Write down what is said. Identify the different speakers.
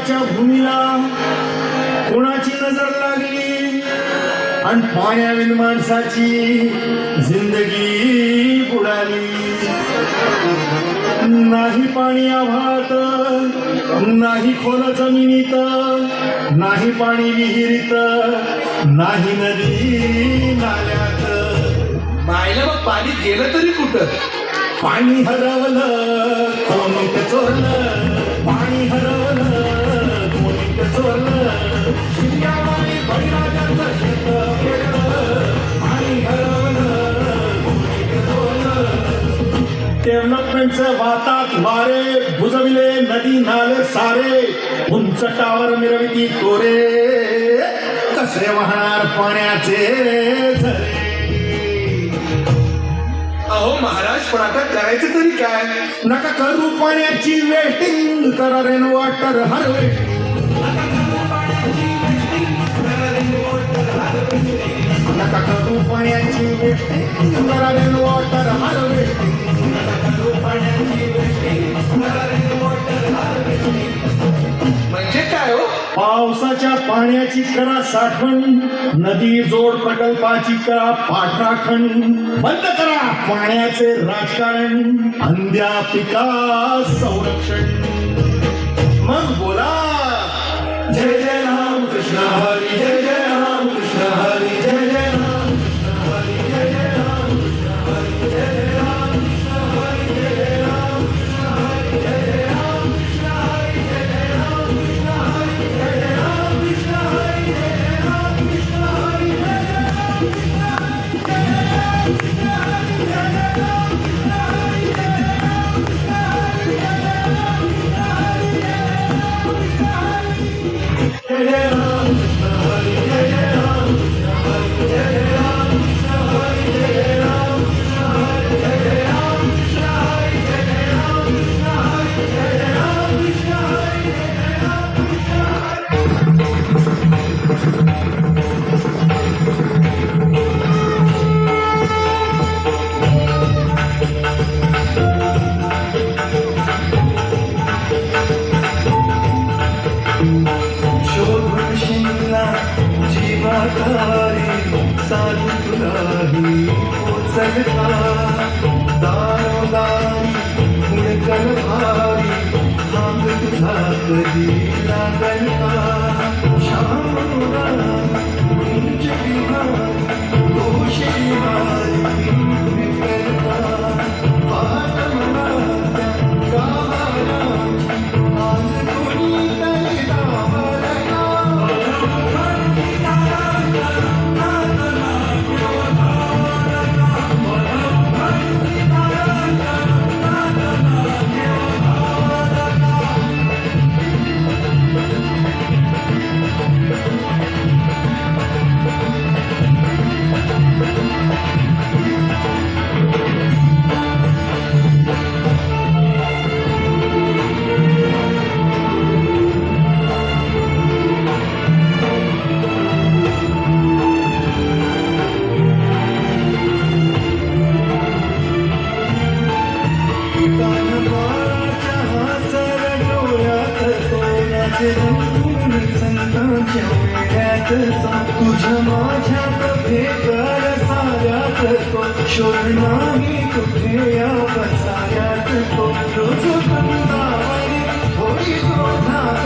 Speaker 1: पाण्याच्या भूमीला कोणाची नजर लागली आणि पाण्याविन माणसाची जिंदगी बुडाली. नाही पाणी आभाळात, नाही खोल जमिनीत, नाही पाणी विहिरीत, नाही नदी नाल्यात.
Speaker 2: मायला मग पाणी गेलं तरी कुठं?
Speaker 1: पाणी हरवलं कोणी ते चोरलं, पाणी हरवलं कोणी ते चोरलं. शिर्यावानी बळीराजाचं शेत पेरलं, पाणी हरवलं कोणी ते चोरलं. डेव्हलपमेंटचे वातात वारे बुजविले नदी नाले सारे, उंच टावर मिरविती तोरे, कसे वाहणार पाण्याचे झरे.
Speaker 2: अहो महाराज, पण आता करायचं तरी काय?
Speaker 1: नका करू पाण्याची वेटिंग, करा रेन वॉटर हार्वेस्टिंग. नका करू पाण्याची वेस्टिंग, करा रेन वॉटर हार्वेस्टिंग.
Speaker 2: म्हणजे काय हो?
Speaker 1: पावसाच्या पाण्याची करा साठवण, नदी जोड प्रकल्पाची करा पाठराखण. बंद करा पाण्याचे राजकारण, अंध्या पिका संरक्षण. मग बोला जय जय राम कृष्ण हरी, जय जय राम कृष्ण हरी, जय जय राम कृष्ण हरी, जय जय राम कृष्ण हरी, जय जय राम कृष्ण हरी, जय जय राम कृष्ण हरी, जय जय राम कृष्ण हरी, जय जय राम कृष्ण हरी, जय जय राम कृष्ण हरी, जय जय राम कृष्ण हरी, जय जय राम कृष्ण हरी, जय जय राम कृष्ण हरी, जय जय राम कृष्ण हरी, जय जय राम कृष्ण हरी, जय जय राम कृष्ण हरी, जय जय राम कृष्ण हरी. जय जय राम कृष्ण हरी, जय जय राम कृष्ण हरी, जय जय राम कृष्ण हरी, जय जय राम कृष्ण हरी, जय जय राम कृष्ण हरी, जय जय राम कृष्ण हरी, जय जय राम कृष्ण हरी, जय जय राम कृष्ण हरी.
Speaker 3: शोभून शिंगला जीवाधारी, साधू तुलाही पोचलता. दारोदारी गुणकन भारी, भाग तुझा कधी लागल का. श्यामला उंच विहारी, तो शिवारी विठ्ठलता. पाठ मला त्या गावाची, आज कोणी तरी गावाला. तुझ्या माझ्यात भेकर साऱ्यात तो, शोध नाही कुठे या पसाऱ्यात तो. रोज वृंदावनी होई क्रोधात